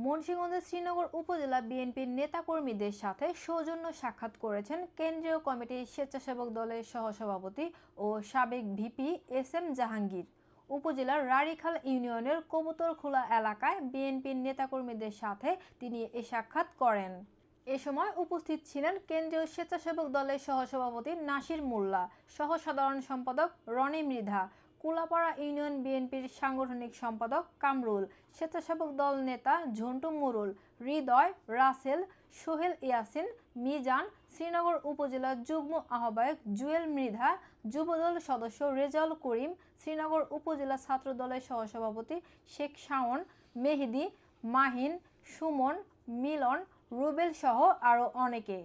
মুন্সিগঞ্জের শ্রীনগর উপজেলা বিএনপির নেতাকর্মীদের সাথে সৌজন্য সাক্ষাৎ করেছেন কেন্দ্রীয় কমিটির স্বেচ্ছাসেবক দলের সহসভাপতি ও সাবেক ভিপি এস.এম. জাহাঙ্গীর। উপজেলার রাড়ীখাল ইউনিয়নের কবুতরখোলা এলাকায় বিএনপির নেতাকর্মীদের সাথে তিনি এ সাক্ষাৎ করেন। এ সময় উপস্থিত ছিলেন কেন্দ্রীয় স্বেচ্ছাসেবক দলের সহসভাপতি নাসির মোল্লা, সহ সাধারণ সম্পাদক রনি মৃধা, কুলাপাড়া ইউনিয়ন বিএনপির সাংগঠনিক সম্পাদক কামরুল, স্বেচ্ছাসেবক দল নেতা ঝন্টু মুরুল, হৃদয়, রাসেল, সোহেল ইয়াসিন, মিজান, শ্রীনগর উপজেলা যুগ্ম আহ্বায়ক জুয়েল মৃধা, যুবদল সদস্য রেজাউল করিম, শ্রীনগর উপজেলা ছাত্র দলের সহসভাপতি শেখ শাওন, মেহেদি, মাহিন, সুমন, মিলন, রুবেল সহ আরও অনেকে।